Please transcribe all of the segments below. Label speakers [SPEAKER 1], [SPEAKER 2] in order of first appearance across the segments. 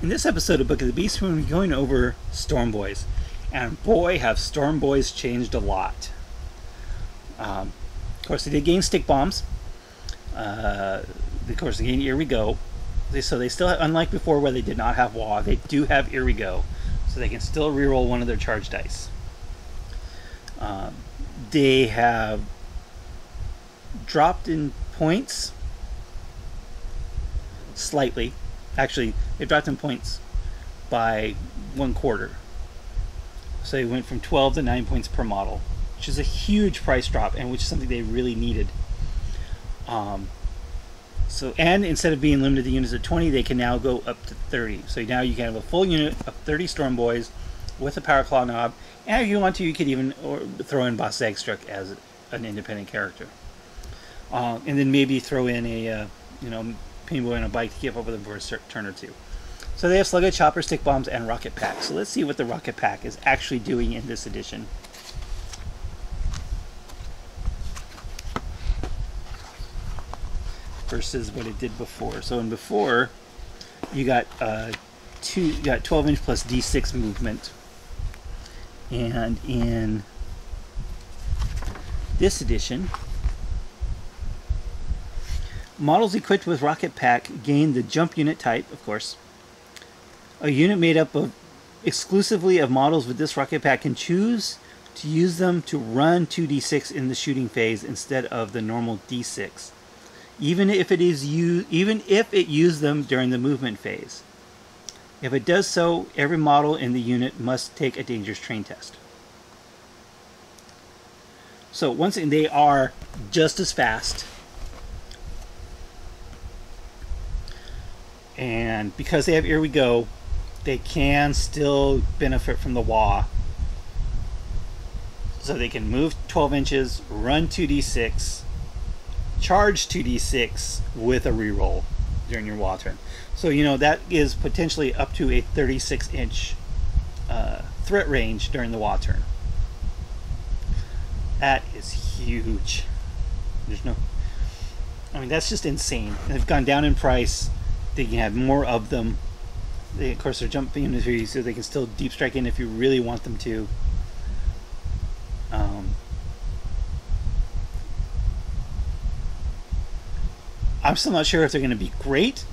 [SPEAKER 1] In this episode of Book of the Beast, we're going to be going over Stormboys. And boy, have Stormboys changed a lot. Of course, they did gain stick bombs. Of course, they gained Here We Go. So they still have, unlike before where they did not have Wah, they do have Here We Go. So they can still reroll one of their charge dice. They have dropped in points slightly. Actually, they dropped in points by 1/4. So they went from 12 to 9 points per model, which is a huge price drop, and which is something they really needed. And instead of being limited to units of 20, they can now go up to 30. So now you can have a full unit of 30 Stormboys with a Power Claw knob, and if you want to, you could even throw in Boss Zagstruck as an independent character, and then maybe throw in a Painboy on a bike to keep up with them for a turn or two. So they have Slughead, Chopper, Stick Bombs, and Rocket Pack. So let's see what the Rocket Pack is actually doing in this edition. Versus what it did before. So in before, you got 12-inch plus D6 movement, and in this edition, models equipped with Rocket Pack gain the jump unit type, of course. A unit made up of exclusively of models with this Rocket Pack can choose to use them to run 2d6 in the shooting phase instead of the normal d6, even if it used them during the movement phase. If it does so, every model in the unit must take a dangerous terrain test. So once again, they are just as fast. And because they have Here We Go, they can still benefit from the Wah. So they can move 12 inches, run 2d6, charge 2d6 with a reroll during your Wah turn. So, that is potentially up to a 36-inch threat range during the Wah turn. That is huge. That's just insane. They've gone down in price. They can have more of them. Of course, they're jumping into so they can still deep strike in if you really want them to. I'm still not sure if they're going to be great,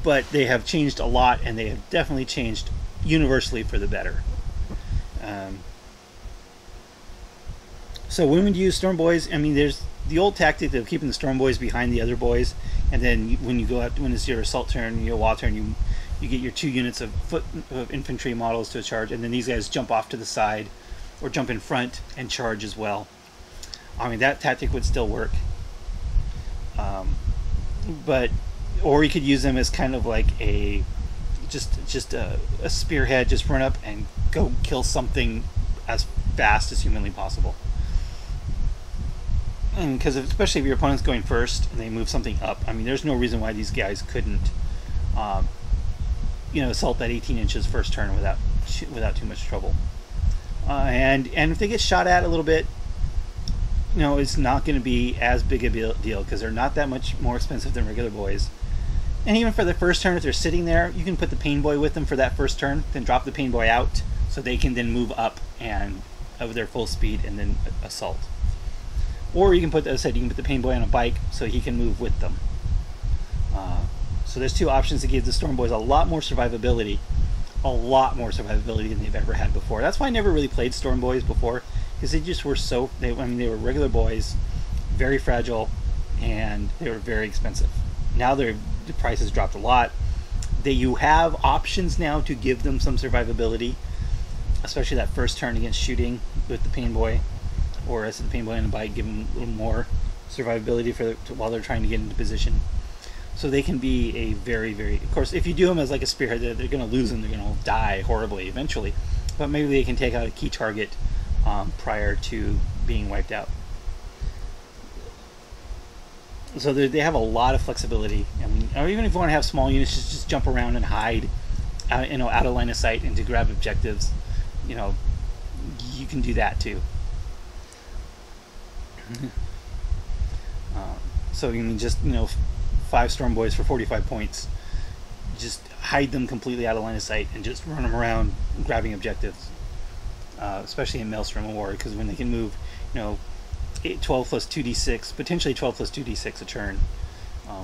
[SPEAKER 1] but they have changed a lot, and they have definitely changed universally for the better. So when would you use Stormboys? there's the old tactic of keeping the Stormboys behind the other boys, and then when you go out, when it's your assault turn, your Wah turn, you get your 2 units of infantry models to a charge, and then these guys jump off to the side or jump in front and charge as well. That tactic would still work, or you could use them as kind of like a spearhead. Just run up and go kill something as fast as humanly possible. And because especially if your opponent's going first and they move something up, there's no reason why these guys couldn't, assault that 18 inches first turn without too much trouble. And if they get shot at a little bit, it's not going to be as big a deal because they're not that much more expensive than regular boys. And even for the first turn, if they're sitting there, you can put the Painboy with them for that first turn, then drop the Painboy out so they can then move up and of their full speed and then assault. Or you can put, as I said, you can put the Painboy on a bike so he can move with them. So there's 2 options to give the Stormboys a lot more survivability than they've ever had before. That's why I never really played Stormboys before, because they just were they were regular boys, very fragile, and they were very expensive. Now the price has dropped a lot. You have options now to give them some survivability, especially that first turn against shooting with the Painboy, or as the Painboy on a bike, give them a little more survivability while they're trying to get into position. So they can be a very, very... Of course, if you do them as like a spearhead, they're going to lose them. They're going to die horribly eventually. But maybe they can take out a key target prior to being wiped out. So they have a lot of flexibility. Or even if you want to have small units, just jump around and hide, out of line of sight, and to grab objectives. You can do that too. So you can just 5 Stormboys for 45 points just hide them completely out of line of sight and just run them around grabbing objectives, especially in Maelstrom War, because when they can move, 12 plus 2d6, potentially 12 plus 2d6 a turn,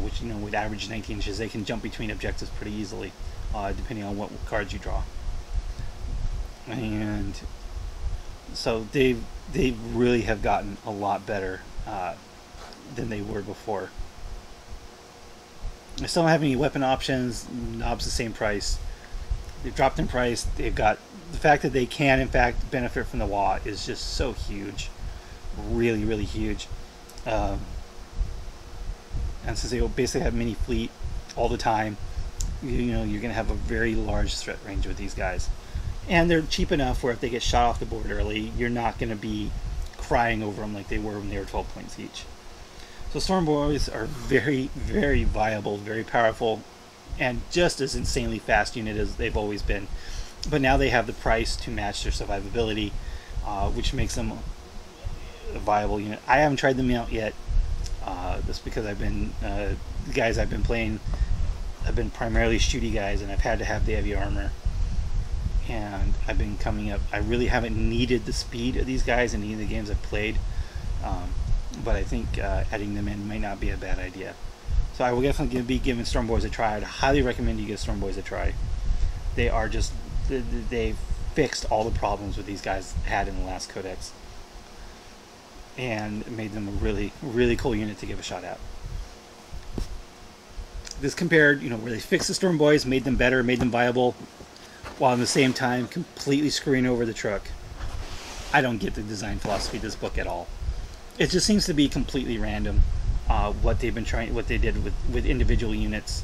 [SPEAKER 1] which with average 19 inches, they can jump between objectives pretty easily, depending on what cards you draw. And so they really have gotten a lot better than they were before. They still don't have any weapon options. Knob's the same price. They've dropped in price. They've got the fact that they can in fact benefit from the WA is just so huge, really, really huge. And since they basically have mini fleet all the time, you're going to have a very large threat range with these guys. And they're cheap enough where if they get shot off the board early, you're not going to be crying over them like they were when they were 12 points each. So Stormboys are very, very viable, very powerful, and just as insanely fast unit as they've always been. But now they have the price to match their survivability, which makes them a viable unit. I haven't tried them out yet, just because I've been the guys I've been playing have been primarily shooty guys, and I've had to have the heavy armor. And I've been coming up. I really haven't needed the speed of these guys in any of the games I've played, but I think adding them in might not be a bad idea. So I will definitely be giving Stormboys a try. I'd highly recommend you give Stormboys a try. They are just, they've fixed all the problems with these guys had in the last codex, and made them a really, really cool unit to give a shot at. This compared, where they fixed the Stormboys, made them better, made them viable, while at the same time completely screwing over the truck. I don't get the design philosophy of this book at all. It just seems to be completely random, what they did with individual units.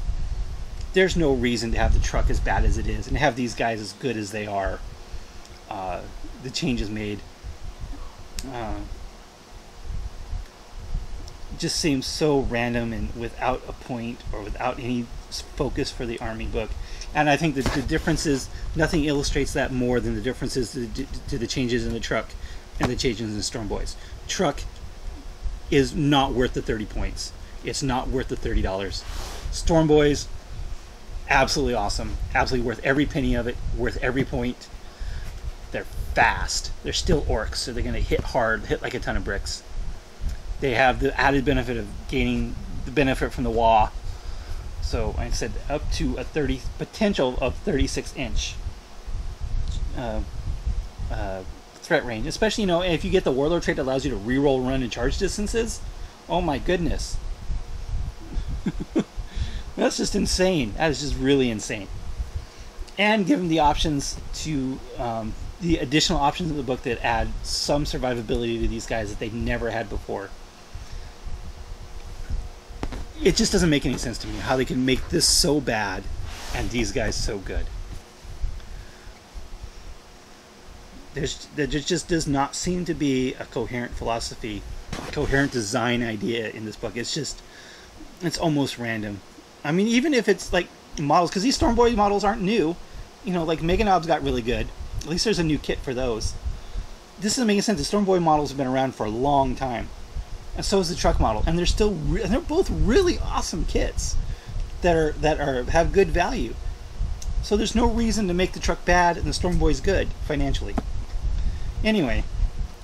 [SPEAKER 1] There's no reason to have the truck as bad as it is and have these guys as good as they are. The changes made just seems so random and without a point or without any focus for the army book. And I think that the differences, nothing illustrates that more than the differences to the changes in the truck and the changes in the Stormboys. Truck is not worth the 30 points. It's not worth the $30. Stormboys, absolutely awesome. Absolutely worth every penny of it, worth every point. They're fast. They're still orcs, so they're going to hit hard, hit like a ton of bricks. They have the added benefit of gaining the benefit from the WA. So I said up to a potential of 36-inch threat range. Especially, if you get the Warlord trait that allows you to reroll, run, and charge distances. Oh my goodness. That's just insane. That is just really insane. And give them the options to, the additional options in the book that add some survivability to these guys that they never had before. It just doesn't make any sense to me how they can make this so bad and these guys so good. There just does not seem to be a coherent philosophy, a coherent design idea in this book. It's almost random. I mean, even if it's like models, because these Stormboy models aren't new. Like Mega Knobs got really good. At least there's a new kit for those. This doesn't make sense. The Stormboy models have been around for a long time. And so is the truck model, and they're both really awesome kits that have good value. So there's no reason to make the truck bad and the Stormboys good financially. Anyway,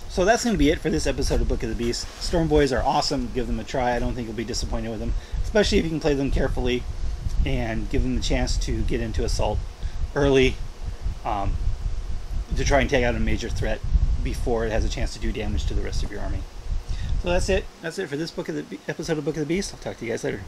[SPEAKER 1] so that's going to be it for this episode of Book of the Beast. Stormboys are awesome. Give them a try. I don't think you'll be disappointed with them, especially if you can play them carefully and give them the chance to get into assault early, to try and take out a major threat before it has a chance to do damage to the rest of your army. So that's it. That's it for this episode of Book of the Beast. I'll talk to you guys later.